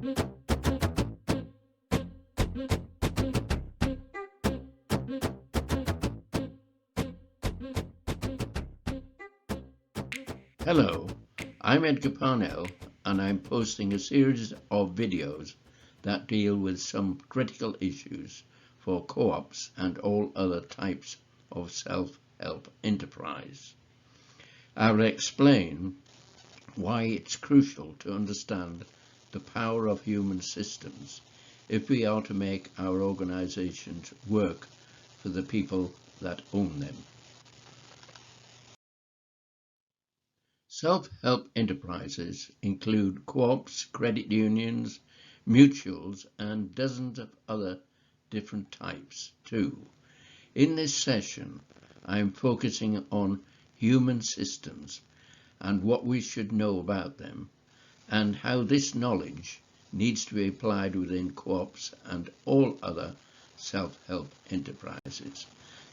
Hello, I'm Edgar Parnell and I'm posting a series of videos that deal with some critical issues for co-ops and all other types of self-help enterprise. I will explain why it's crucial to understand the power of human systems if we are to make our organizations work for the people that own them. Self-help enterprises include co-ops, credit unions, mutuals, and dozens of other different types too. In this session, I am focusing on human systems and what we should know about them, and how this knowledge needs to be applied within co-ops and all other self-help enterprises.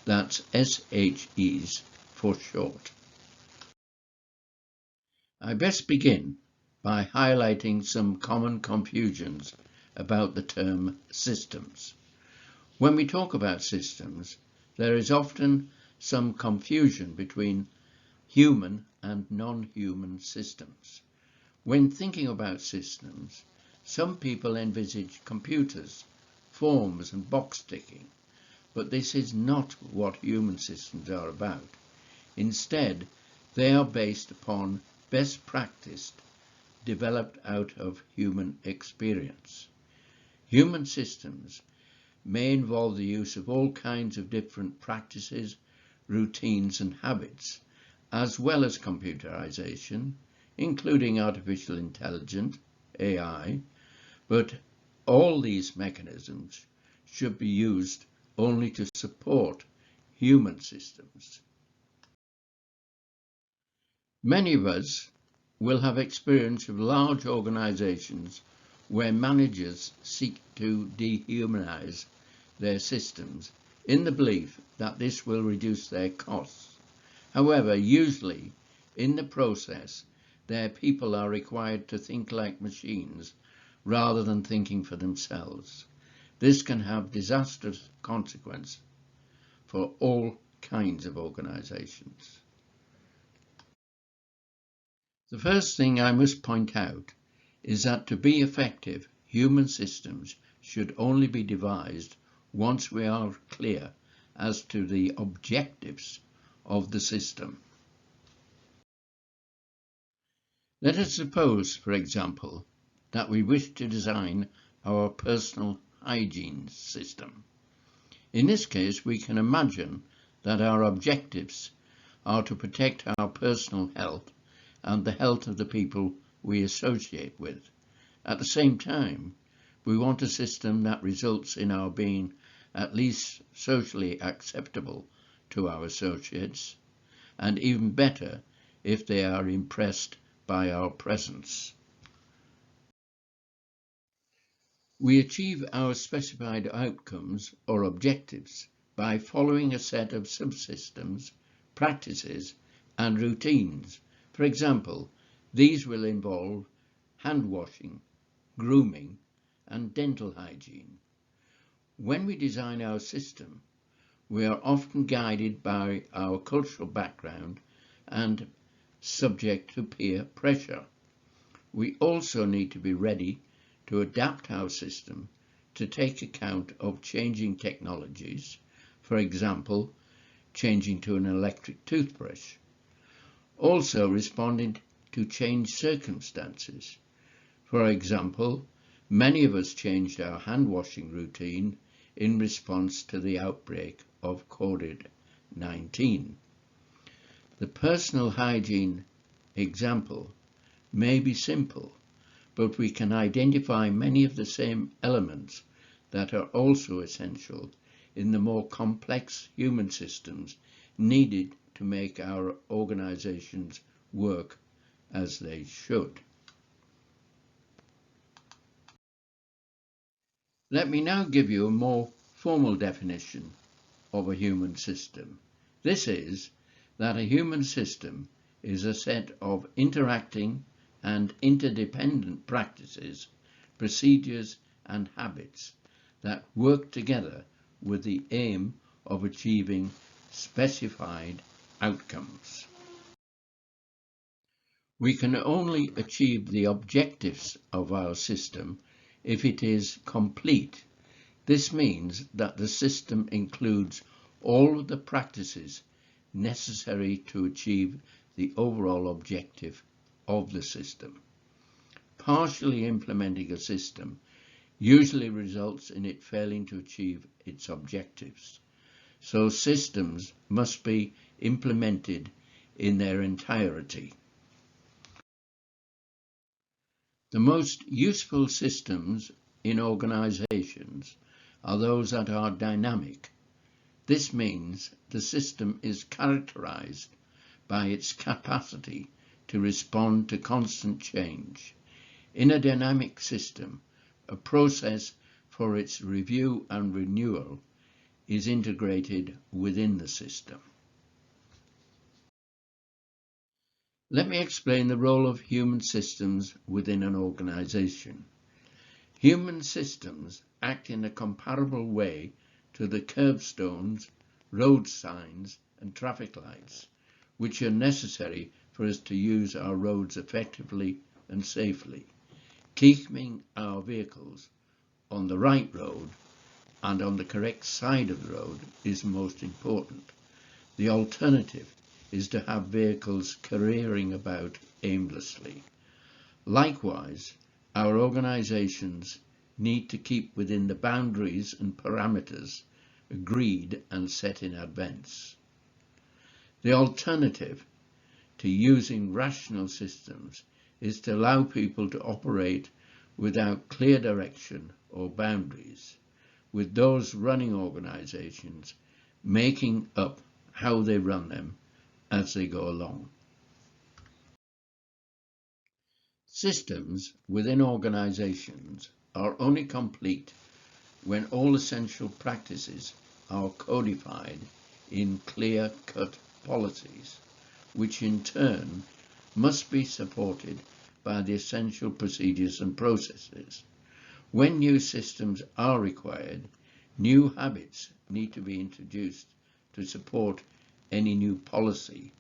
That's SHEs for short. I best begin by highlighting some common confusions about the term systems. When we talk about systems, there is often some confusion between human and non-human systems. When thinking about systems, some people envisage computers, forms and box ticking, but this is not what human systems are about. Instead, they are based upon best practice developed out of human experience. Human systems may involve the use of all kinds of different practices, routines and habits, as well as computerization, including artificial intelligence, AI, but all these mechanisms should be used only to support human systems. Many of us will have experience of large organizations where managers seek to dehumanize their systems in the belief that this will reduce their costs. However, usually in the process, their people are required to think like machines rather than thinking for themselves. This can have disastrous consequences for all kinds of organizations. The first thing I must point out is that to be effective, human systems should only be devised once we are clear as to the objectives of the system. Let us suppose, for example, that we wish to design our personal hygiene system. In this case, we can imagine that our objectives are to protect our personal health and the health of the people we associate with. At the same time, we want a system that results in our being at least socially acceptable to our associates, and even better if they are impressed by our presence. We achieve our specified outcomes or objectives by following a set of subsystems, practices, and routines. For example, these will involve hand washing, grooming, and dental hygiene. When we design our system, we are often guided by our cultural background and subject to peer pressure. We also need to be ready to adapt our system to take account of changing technologies, for example, changing to an electric toothbrush. Also responding to changed circumstances. For example, many of us changed our hand washing routine in response to the outbreak of COVID-19. The personal hygiene example may be simple, but we can identify many of the same elements that are also essential in the more complex human systems needed to make our organizations work as they should. Let me now give you a more formal definition of a human system. This is that a human system is a set of interacting and interdependent practices procedures, and habits that work together with the aim of achieving specified outcomes. We can only achieve the objectives of our system if it is complete. This means that the system includes all of the practices necessary to achieve the overall objective of the system. Partially implementing a system usually results in it failing to achieve its objectives. So systems must be implemented in their entirety. The most useful systems in organizations are those that are dynamic. This means the system is characterized by its capacity to respond to constant change. In a dynamic system, a process for its review and renewal is integrated within the system. Let me explain the role of human systems within an organization. Human systems act in a comparable way to the curbstones, road signs, and traffic lights, which are necessary for us to use our roads effectively and safely. Keeping our vehicles on the right road and on the correct side of the road is most important. The alternative is to have vehicles careering about aimlessly. Likewise, our organizations need to keep within the boundaries and parameters agreed and set in advance. The alternative to using rational systems is to allow people to operate without clear direction or boundaries, with those running organizations making up how they run them as they go along. Systems within organizations are only complete when all essential practices are codified in clear-cut policies, which in turn must be supported by the essential procedures and processes. When new systems are required, new habits need to be introduced to support any new policy,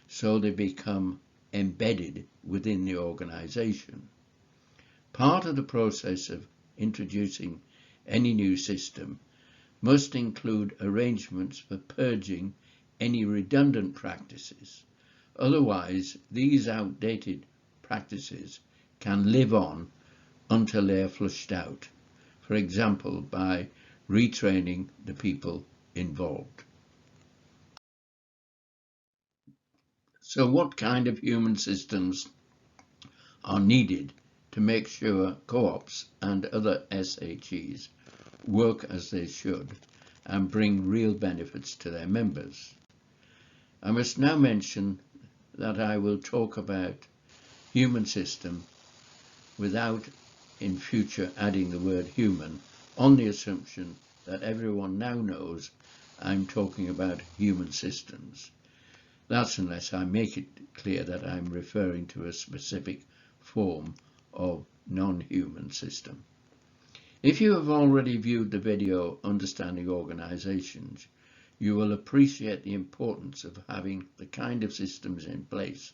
so they become embedded within the organization. Part of the process of introducing any new system must include arrangements for purging any redundant practices. Otherwise, these outdated practices can live on until they are flushed out, for example, by retraining the people involved. So what kind of human systems are needed to make sure co-ops and other SHEs work as they should and bring real benefits to their members? I must now mention that I will talk about human system without in future adding the word human, on the assumption that everyone now knows I'm talking about human systems. That's unless I make it clear that I'm referring to a specific form of non-human system. If you have already viewed the video Understanding Organizations, you will appreciate the importance of having the kind of systems in place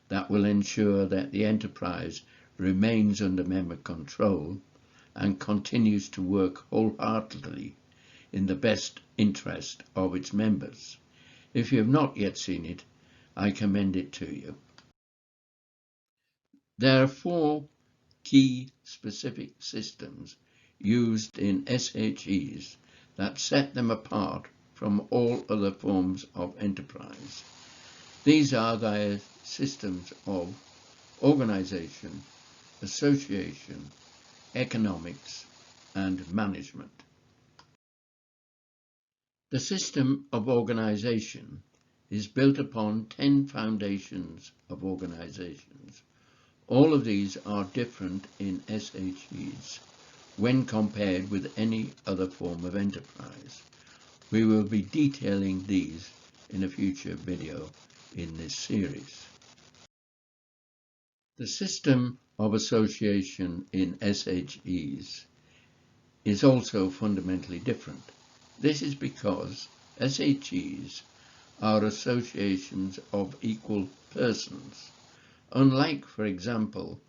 that will ensure that the enterprise remains under member control and continues to work wholeheartedly in the best interest of its members. If you have not yet seen it, I commend it to you. There are 4 key specific systems used in SHEs that set them apart from all other forms of enterprise. These are their systems of organization, association, economics, and management. The system of organization is built upon 10 foundations of organizations. All of these are different in SHEs when compared with any other form of enterprise. We will be detailing these in a future video in this series. The system of association in SHEs is also fundamentally different. This is because SHEs are associations of equal persons, unlike, for example,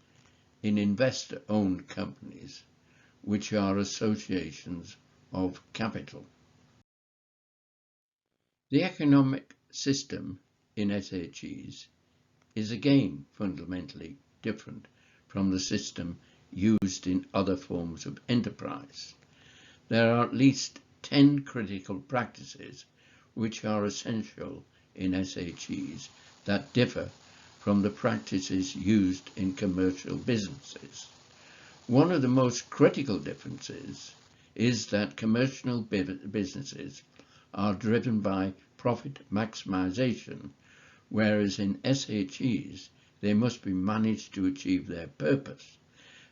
in investor-owned companies, which are associations of capital. The economic system in SHEs is again fundamentally different from the system used in other forms of enterprise. There are at least 10 critical practices which are essential in SHEs that differ from the practices used in commercial businesses. One of the most critical differences is that commercial businesses are driven by profit maximization, whereas in SHEs they must be managed to achieve their purpose,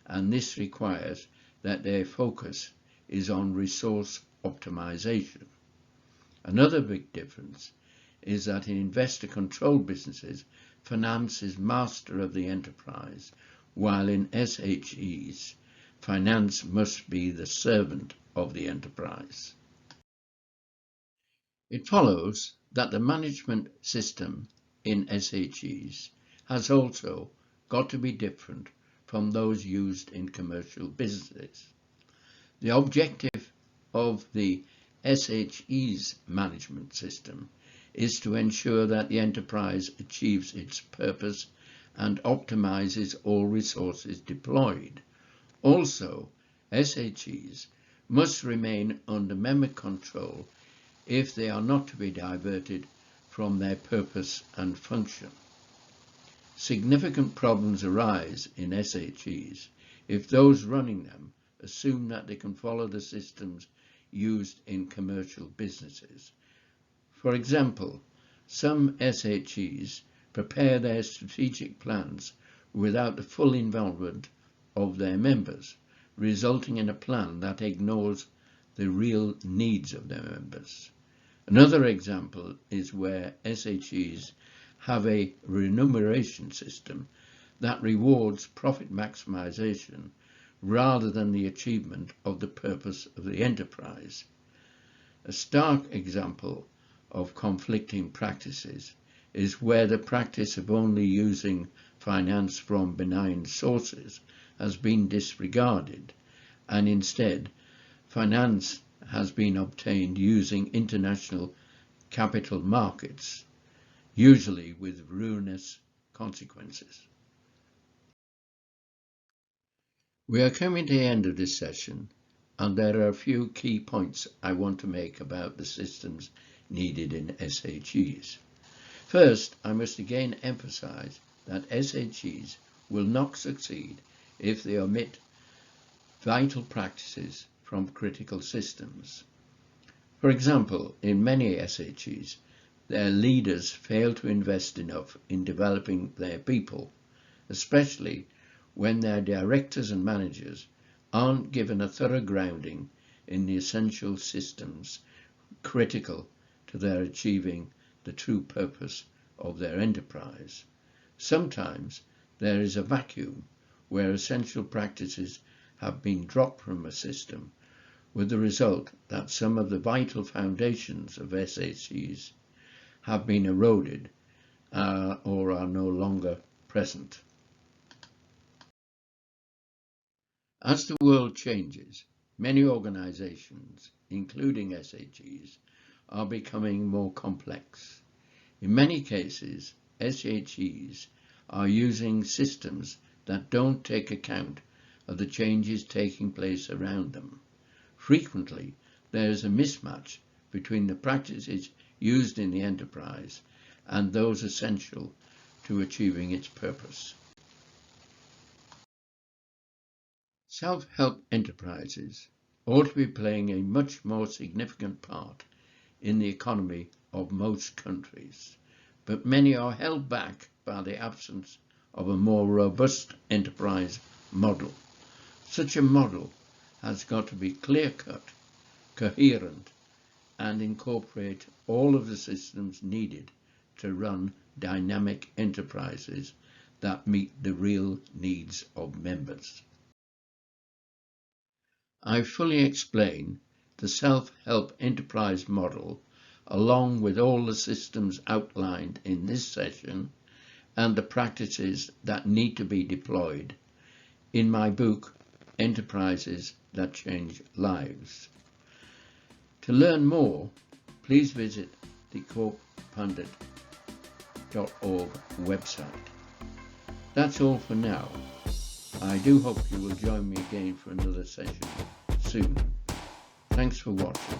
and this requires that their focus is on resource optimization. Another big difference is that in investor-controlled businesses, finance is master of the enterprise, while in SHEs, finance must be the servant of the enterprise. It follows that the management system in SHEs has also got to be different from those used in commercial businesses. The objective of the SHEs management system is to ensure that the enterprise achieves its purpose and optimizes all resources deployed. Also, SHEs must remain under member control if they are not to be diverted from their purpose and function. Significant problems arise in SHEs if those running them assume that they can follow the systems used in commercial businesses. For example, some SHEs prepare their strategic plans without the full involvement of their members, resulting in a plan that ignores the real needs of their members. Another example is where SHEs have a remuneration system that rewards profit maximization rather than the achievement of the purpose of the enterprise. A stark example of conflicting practices is where the practice of only using finance from benign sources has been disregarded, and instead finance has been obtained using international capital markets, usually with ruinous consequences. We are coming to the end of this session, and there are a few key points I want to make about the systems needed in SHEs. First, I must again emphasize that SHEs will not succeed if they omit vital practices from critical systems. For example, in many SHEs, their leaders fail to invest enough in developing their people, especially when their directors and managers aren't given a thorough grounding in the essential systems critical to their achieving the true purpose of their enterprise. Sometimes there is a vacuum where essential practices have been dropped from a system, with the result that some of the vital foundations of SHEs have been eroded or are no longer present. As the world changes, many organizations, including SHEs, are becoming more complex. In many cases, SHEs are using systems that don't take account of the changes taking place around them. Frequently, there is a mismatch between the practices used in the enterprise and those essential to achieving its purpose. Self-help enterprises ought to be playing a much more significant part in the economy of most countries, but many are held back by the absence of a more robust enterprise model. Such a model has got to be clear-cut, coherent, and incorporate all of the systems needed to run dynamic enterprises that meet the real needs of members. I fully explain the self-help enterprise model along with all the systems outlined in this session and the practices that need to be deployed in my book, Enterprises That Change Lives. To learn more, please visit the Co-oppundit.org website. That's all for now. I do hope you will join me again for another session soon. Thanks for watching.